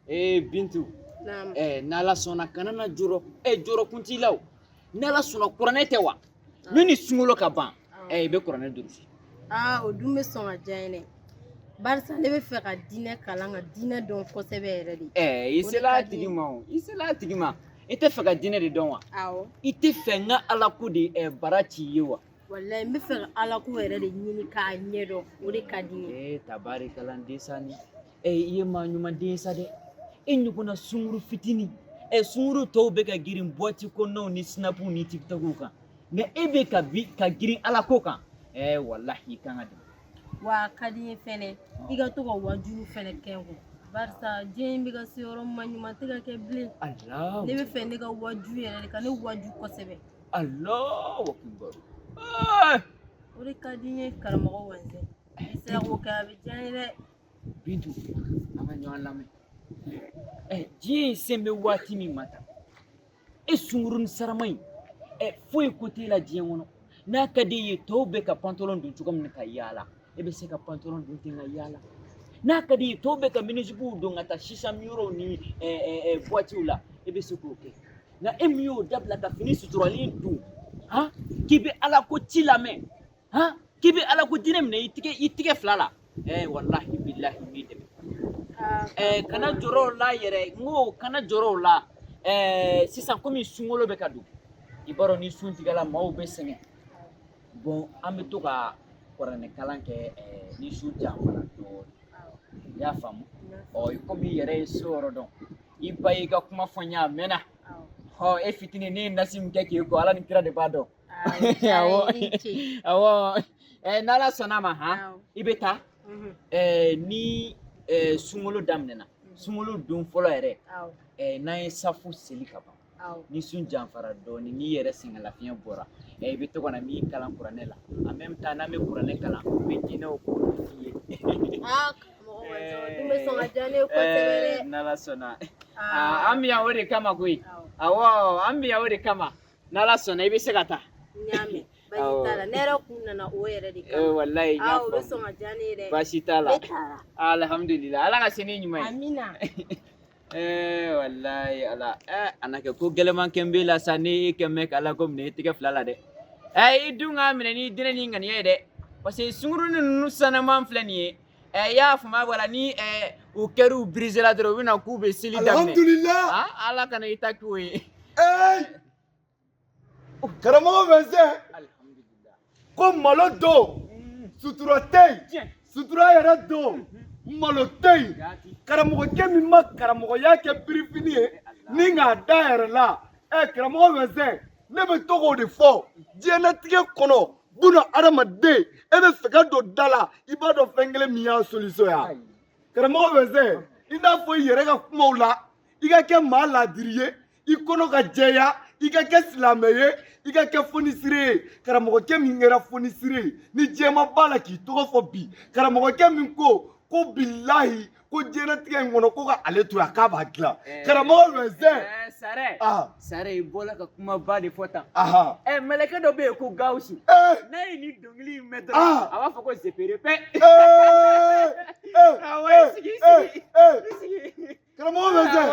Bintu. N'ala sɔnna kana na jɔrɔ jɔrɔ kun t'i la o n'ala sɔnna kuranɛ tɛ wa min ni sunkalo ka ban i bɛ kuranɛ durusi o dun bɛ sɔn ka diya n ye dɛ barisa ne bɛ fɛ ka diinɛ kalan ka diinɛ dɔn kosɛbɛ yɛrɛ de i sela a tigi ma o i sela a tigi ma i tɛ fɛ ka diinɛ de dɔn wa i tɛ fɛ n ka ala ko de bara ci i ye wa walayi n bɛ fɛ ka ala ko yɛrɛ de ɲini k'a ɲɛdɔn o de ka di n ye tabarikala n den sa ni i ye maa ɲuman den sa dɛ e ɲɔgɔnna sunkuru fitinin sunkuru tɔw bɛ ka girin boîte kɔnɔnaw ni snapu ni tiktoku kan nka e bɛ ka girin ala ko kan walahi i kan ka dɛmɛ wa ka di n ye fɛnɛ i ka to ka wajulu fɛnɛ kɛ n kun barisa diɲɛ in bɛ ka se yɔrɔ ma ɲuman tɛ ka kɛ bilen ne bɛ fɛ ne ka waju yɛrɛ de ka ne waju kosɛbɛ Allahu akbar o de ka di n ye karamɔgɔ Wɛnzɛn i sera k'o kɛ a bɛ diya n ye dɛ Bintu an ka ɲɔgɔn lamɛn diɲɛ in sen bɛ waati min ma tan e sunkurunin sarama in foyi ko t'e la diɲɛ kɔnɔ n'a ka di i ye tɔw bɛ ka pantalon don cogo min ka yaala e bɛ se ka pantalon don ten ka yaala n'a ka di i ye tɔw bɛ ka minisibuw don ka taa sisan yɔrɔw ni boîtiw la e bɛ se k'o kɛ nka e min y'o dabila ka fini suturalen don k'i bɛ ala ko ci lamɛn k'i bɛ ala ko diinɛ minɛ i tigɛ fila la wallahi billahi n b'i dɛmɛ kana jɔrɔ o la yɛrɛ n ko kana jɔrɔ o la sisan komi sunkalo bɛ ka don i b'a dɔn ni sun tigɛla maaw bɛ sɛgɛn bon an bɛ to ka kuranɛ kalan kɛ ni sun janfara dɔɔnin i y'a faamu i komi i yɛrɛ ye so yɔrɔ dɔn i ba y'i ka kuma fɔ n ye a mɛnna e fitinin ne ye nasi min kɛ k'e ko ala ni kira de b'a dɔn awɔ n'ala sɔnna ma i bɛ taa ni sunkalo daminɛna sunkalo don fɔlɔ yɛrɛ n'an ye safu seli ka ban ni sun janfara dɔɔnin n'i yɛrɛ sɛgɛnlafiɲɛ bɔra i bɛ to ka na min kalan kuranɛ la en même temps n'an bɛ kuranɛ kalan u bɛ diinɛw ko f'i ye dun bɛ sɔn ka diya ne ye kosɛbɛ dɛ n'ala sɔnna an bɛ yan o de kama koyi awɔ an bɛ yan o de kama n'ala sɔnna i bɛ se ka taa n y'a mɛn baasi t'a la ne yɛrɛ kun nana o yɛrɛ de kama walayi n y'a o bɛ sɔn ka diya ne ye dɛ baasi t'a la ne taara alhamdulillah ala ka se ni ɲuman ye amina walayi ala ana kɛ ko gɛlɛman kɛ n bɛ la sa ne kɛ mɛn k'ala ko minɛ i tɛgɛ fila la dɛ i dun k'a minɛ ni diinɛ ni ŋaniya ye dɛ parce que sunkurunin ninnu sanaman filɛ nin ye i y'a faamuya wala ni u kɛr'u birisela dɔrɔn u bɛ na k'u bɛ seli daminɛ alhamdulillah ala kana i ta k'o ye karamɔgɔ Wɛnzɛn ko malo don sutura tɛ yen sutura yɛrɛ don malo tɛ yen karamɔgɔkɛ min ma karamɔgɔya kɛ birifini ye ni k'a da yɛrɛ la karamɔgɔ Wɛnzɛn ne bɛ to k'o de fɔ diɲɛlatigɛ kɔnɔ buna adamaden e bɛ fɛ ka don da la i b'a dɔn fɛn kelen min y'a solution ya karamɔgɔ Wɛnzɛn i n'a fɔ i yɛrɛ ka kumaw la i ka kɛ maa laadiri ye i kɔnɔ ka jɛya i ka kɛ silamɛ ye i ka kɛ fonisire ye karamɔgɔkɛ min kɛra fonisire ye ni jɛma b'a la k'i tɔgɔ fɔ bi karamɔgɔkɛ min ko bilahi ko diɲɛlatigɛ in kɔnɔ ko ka ale to yan k'a b'a dilan karamɔgɔ Wɛnzɛn sare i bɔla ka kumaba de fɔ tan mɛlɛkɛ dɔ bɛ yen ko Gawusu n'a ye ni dɔnkili in mɛn dɔrɔn a b'a fɔ ko zepere pɛ karamɔgɔ Wɛnzɛn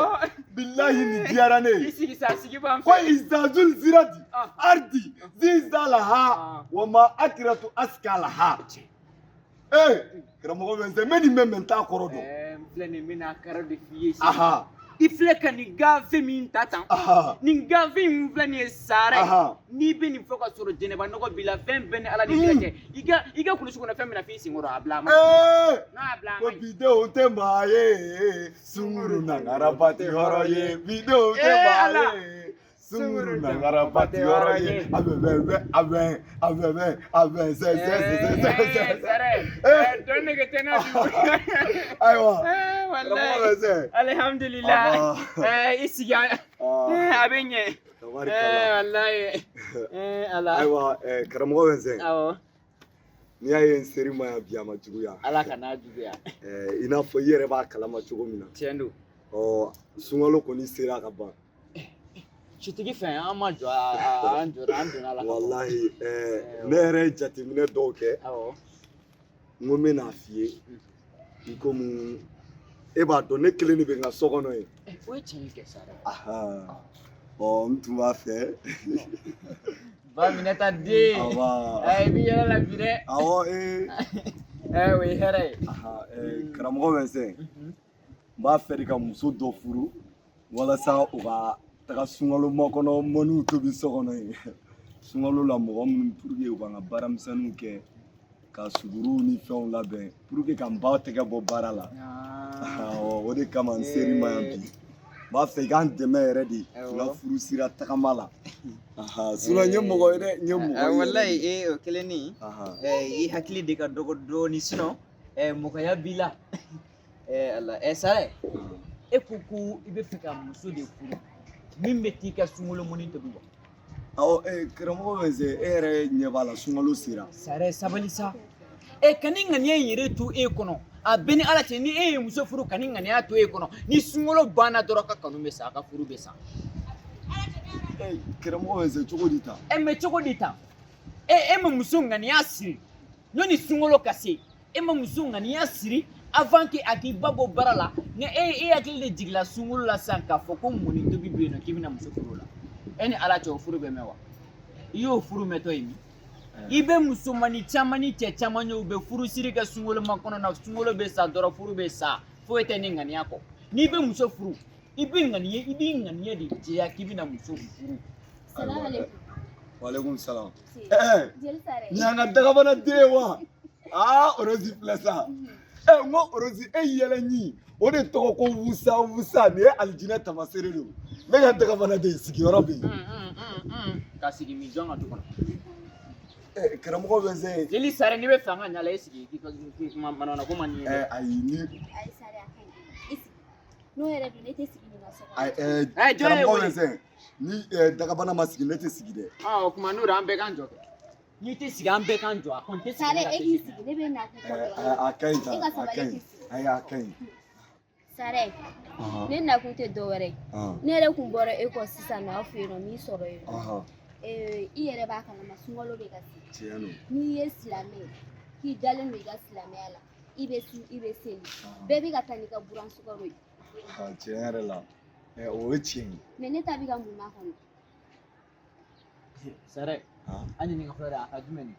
bilahi nin diyara ne ye i sigi sa sigi b'an ko izazul zirati ardi zizalaha wa ma akiratu askalaha karamɔgɔ Wɛnzɛn n bɛ nin mɛn n t'a kɔrɔ dɔn n filɛ nin bɛna kara de f'i ye sisan i filɛ ka nin gafe min ta tan nin gafe in filɛ nin ye sara n'i bɛ nin fɔ ka sɔrɔ jɛnɛba nɔgɔ b'i la fɛn bɛɛ ni ala ni kira cɛ i ka kulusi kɔnɔ fɛn min na f'i senkɔrɔ a bila a ma n'a bila a ma ko bidenw tɛ maa ye sunkuru nangara bati hɔrɔn ye bidenw tɛ maa ye sunkuru nangara bati hɔrɔn ye a bɛ dɔn nege tɛ n'a bi ayiwa karamɔgɔ Wɛnzɛn alhamdulillah i sigi a bɛ ɲɛ walayi ala ayiwa karamɔgɔ Wɛnzɛn awɔ n'i y'a ye n seri ma yan bi a ma juguya ala kana juguya i n'a fɔ i yɛrɛ b'a kalama cogo min na tiɲɛ don sunkalo kɔni sera ka ban sutigi fɛn an ma jɔ an donna ala ka walahi ne yɛrɛ ye jateminɛ dɔw kɛ awɔ n ko n bɛ n'a f'i ye i komi e b'a dɔn ne kelen de bɛ n ka so kɔnɔ ye o ye tiɲɛ kɛ Sare n tun b'a fɛ Baminata den i bɛ yɛlɛ la bi dɛ awɔ o ye hɛrɛ ye karamɔgɔ Vincent n b'a fɛ de ka muso dɔ furu walasa u ka taga sunkalo makɔnɔ mɔniw tobi so kɔnɔ yen sunkalo la mɔgɔ minnu pour que u ka n ka baaramisɛnninw kɛ ka suguruw ni fɛnw labɛn pour que ka n ba tɛgɛ bɔ baara la o de kama n seri ma yan bi n b'a fɛ i k'an dɛmɛ yɛrɛ de n ka furu sira tagama la sinon n ye mɔgɔ ye dɛ n ye mɔgɔ ye walayi o kelen ni i hakili de ka dɔgɔ dɔɔni sinon mɔgɔya b'i la Sare e ko ko i bɛ fɛ ka muso de furu min bɛ t'i ka sunkalo mɔni tobi wa awɔ karamɔgɔ Vincent e yɛrɛ ɲɛ b'a la sunkalo sera Sare sabali sa ka ni ŋaniya in yɛrɛ to e kɔnɔ a bɛ ni Ala cɛ ni e ye muso furu ka ni ŋaniya to e kɔnɔ ni sunkalo banna dɔrɔn ka kanu bɛ sa a ka furu bɛ sa karamɔgɔ Vincent cogo di tan mais cogo di tan e ma muso ŋaniya siri ɲɔni sunkalo ka se e ma muso ŋaniya siri avant que a k'i ba bɔ baara la nka e hakili de jigila sunkalo la sisan k'a fɔ ko mɔni tobi bɛ yen nɔ k'i bɛna muso furu o la e ni Ala cɛ o furu bɛ mɛn wa i y'o furu mɛntɔ ye min i bɛ musomanin caman ni cɛ caman ye u bɛ furu siri kɛ sunkalo makɔnɔ na sunkalo bɛ sa dɔrɔn furu bɛ sa foyi tɛ ni ŋaniya kɔ n'i bɛ muso furu i b'i ŋaniya de jɛya k'i bɛna muso furu. Waalaikum salam. Ni an ka dagabana den ye wa Orozi filɛ sa n ko Orozi e yɛlɛ ɲi o de tɔgɔ ko wusa wusa nin ye alijinɛ tamaseere de ne ka dagabana den sigiyɔrɔ bɛ yen ka sigi min jɔn ka du kɔnɔ karamɔgɔ Vincent Jeli Sare n'i bɛ fɛ an ka ɲala e sigi manamana ko man di ye ayi ni Sare a ka ɲi n'o yɛrɛ don ne tɛ sigi nin ka so karamɔgɔ Vincent ni dagabana ma sigi ne tɛ sigi dɛ o tuma n'o don an bɛɛ k'an jɔ kɛ n'i tɛ sigi an bɛɛ k'an jɔ a kɔni tɛ sigi Sare e k'i sigi ne bɛ na ko a ka ɲi tan a ka ɲi ayi a ka ɲi Sare ne nakun tɛ dɔwɛrɛ ye ne yɛrɛ kun bɔra e kɔ sisan nɔ aw fɛ yen nɔ n'i sɔrɔ yen nɔ i yɛrɛ b'a kalama sunkalo bɛ ka se n'i ye silamɛ ye k'i dalen don i ka silamɛya la i bɛ su i bɛ seli bɛɛ bɛ ka taa n'i ka buran sukaro ye tiɲɛ yɛrɛ la o ye tiɲɛ ye mais ne ta bɛ ka mun makɔnɔ Sare an ɲininka fɔlɔ dɛ a ka jumɛn ni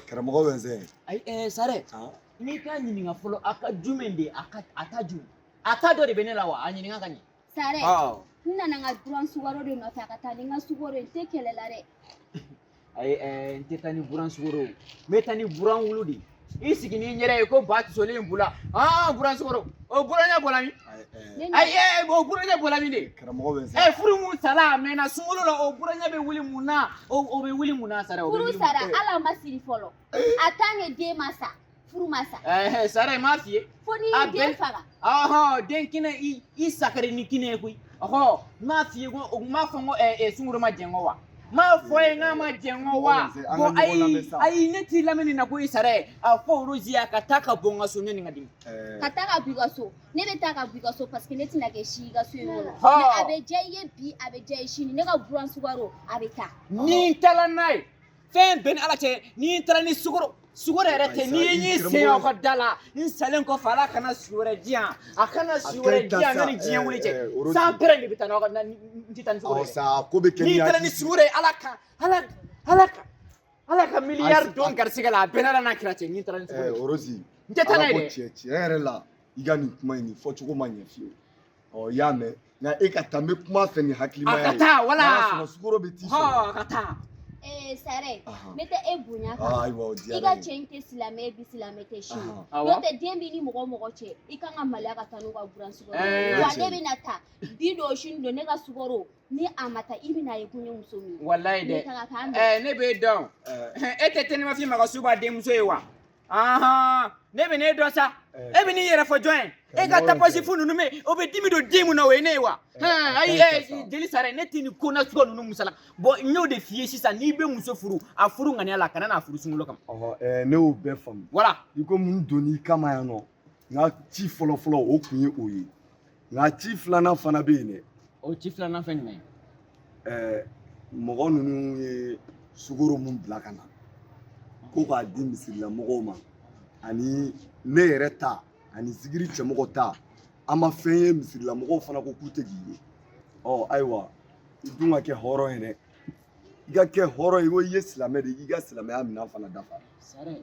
karamɔgɔ Vincent ayi Sare n'i t'a ɲininka fɔlɔ a ka jumɛn de a ta jumɛn a ta dɔ de bɛ ne la wa a ɲininka ka ɲɛ Sare n nana n ka buran sukaro de nɔfɛ a ka taa ni n ka sukaro ye n tɛ kɛlɛ la dɛ ayi n tɛ taa ni buran sukaro n bɛ taa ni buran wulu de i sigi n'i yɛrɛ ye ko ba tisolen bula buran sukaro o buranɲɛ bɔra min ayi o buranɲɛ bɔra min de karamɔgɔ Vincent furu mun sara a mɛnna sunkalo la o buranɲɛ bɛ wuli mun na o bɛ wuli mun na Sare furu sara ala ma siri fɔlɔ a tant que den ma sa furu ma sa Sare n m'a f'i ye fo n'i ye den faga den kɛnɛ i sakari ni kɛnɛ ye koyi n m'a f'i ye ko n m'a fɔ n ko sunkalo ma jɛn kɔ wa n m'a fɔ ye n k'a ma jɛn kɔ wa bon ayi ne t'i lamɛn nin na koyi Sare a fɔ Orozi a ka taa ka bɔ n ka so ne ni n ka dimi ka taa ka bɔ i ka so ne bɛ taa ka bɔ i ka so parce que ne tɛna kɛ si i ka so in kɔnɔ mais a bɛ diya i ye bi a bɛ diya i ye sini ne ka buran sukaro a bɛ taa ni n taara n'a ye fɛn bɛɛ ni Ala cɛ ni n taara ni sukaro yɛrɛ tɛ n'i ye n sen aw ka da la n salen kɔfɛ Ala kana si wɛrɛ di yan a kana si wɛrɛ di yan ne ni diɲɛ wuli cɛ san pɛrɛn de bɛ taa n'aw ka n tɛ taa ni sukaro ye n'i taara ni sukaro ye Ala ka miliyari don garisɛgɛ la a bɛɛ n'Ala n'a kira cɛ n'i taara ni sukaro ye Orozi n tɛ taa n'a ye dɛ tiɲɛ yɛrɛ la i ka nin kuma in nin fɔcogo ma ɲɛ fiyewu i y'a mɛn nka e ka taa n bɛ kuma fɛ nin hakilimaya ye a ka taa wala n'a sɔrɔ sukaro bɛ t'i sɔrɔ a ka taa Sare ne tɛ e bonya kan i ka cɛ in tɛ silamɛ ye bi silamɛ tɛ sini n'o tɛ den b'i ni mɔgɔ o mɔgɔ cɛ i kan ka maloya ka taa n'u ka buran sukaro wa ne bɛna taa bi don sini don ne ka sukaro ni a ma taa i bɛna ye ko n ye muso min ye walayi dɛ ne b'e dɔn e tɛ tɛnɛmafin Magasuba denmuso ye wa ne bɛ n'e dɔn sa e bɛ n'i yɛrɛ fɔ jɔn ye e ka tapasi fu ninnu bɛ o bɛ dimi don den mun na o ye ne ye wa ayi Jeli Sare ne tɛ nin ko nasugu ninnu musala bon n y'o de f'i ye sisan n'i bɛ muso furu a furu ŋaniya la kana n'a furu sunkalo kama ne y'o bɛɛ faamu voilà i ko mun donn'i kama yan nɔ n ka ci fɔlɔ fɔlɔ o tun ye o ye nka ci filanan fana bɛ yen dɛ o ci filanan fɛn jumɛn ye mɔgɔ ninnu ye sukaro mun bila ka na ko k'a di misirimɔgɔw ma ani ne yɛrɛ ta ani zigiri cɛmɔgɔ ta an ma fɛn ye misirilamɔgɔw fana ko k'u tɛ k'i ye ayiwa i dun ka kɛ hɔrɔn ye dɛ i ka kɛ hɔrɔn ye ko i ye silamɛ de i ka silamɛya minɛn fana dafa sare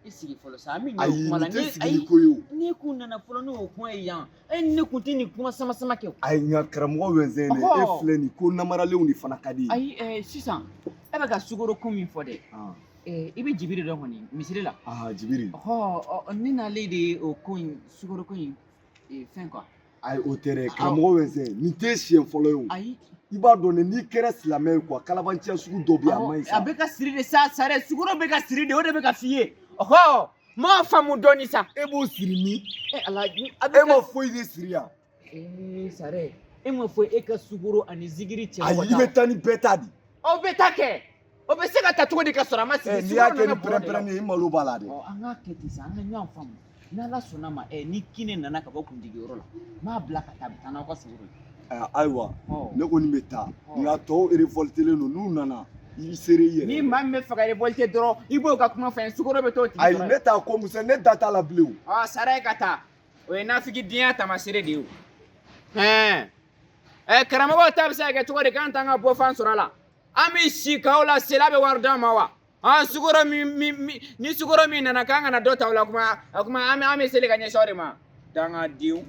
i sigi fɔlɔ sa min ayi nin tɛ sigili ko ye o ne kun nana fɔlɔ n'o kuma ye yan ne kun tɛ nin kuma sama sama kɛ ayi nka karamɔgɔ wɛnsɛn dɛ e filɛ nin ko namaralenw de fana ka di ayi sisan e bɛ ka sukoro ko min fɔ dɛ i bɛ jibiri dɔn kɔni misiri la jibiri ne n'ale de o ko in sukoro ko in fɛn quoi ayi o tɛ dɛ karamɔgɔ wɛnsɛn nin tɛ siɲɛ fɔlɔ ye o ayi i b'a dɔn n'i kɛra silamɛ ye quoi kalabanciya sugu dɔ bɛ yen a man ɲi sa a bɛ ka siri de sa sare sukoro bɛ ka siri de o de bɛ ka f'i ye m'a faamu dɔɔnin sa e b'o siri min e ma foyi de siri yan sare e ma fɔ e ka sukoro ani zigiri cɛ ayi i bɛ taa ni bɛɛ ta di aw bɛ taa kɛ o bɛ se ka taa cogo di ka sɔrɔ a ma sigi n'i y'a kɛ ni pɛrɛn-pɛrɛn ye i malo b'a la dɛ an k'a kɛ ten sa an ka ɲɔgɔn faamu n'ala sɔnna ma ni kini nana ka bɔ kuntigiyɔrɔ la m'a bila ka taa a bɛ taa n'aw ka sukoro ye ayiwa ne kɔni bɛ taa nka tɔw révoltelen don n'u nana i sere i yɛrɛ ni maa min bɛ fɛ ka révolter dɔrɔn i b'o ka kuma fɛ sukoro bɛ t'o tigi ayi ne t'a ko muso ne da t'a la bilen o sara ye ka taa o ye nafiki diɲɛ taamasere de ye o karamɔgɔw ta bɛ se ka kɛ cogo di k'an t'an ka bɔfan sɔrɔ a la an bɛ si k'aw la sela bɛ wari d'an ma wa ni sukoro min nana k'an kana dɔ ta o la kuma an bɛ seli ka ɲɛsin aw de ma dangadenw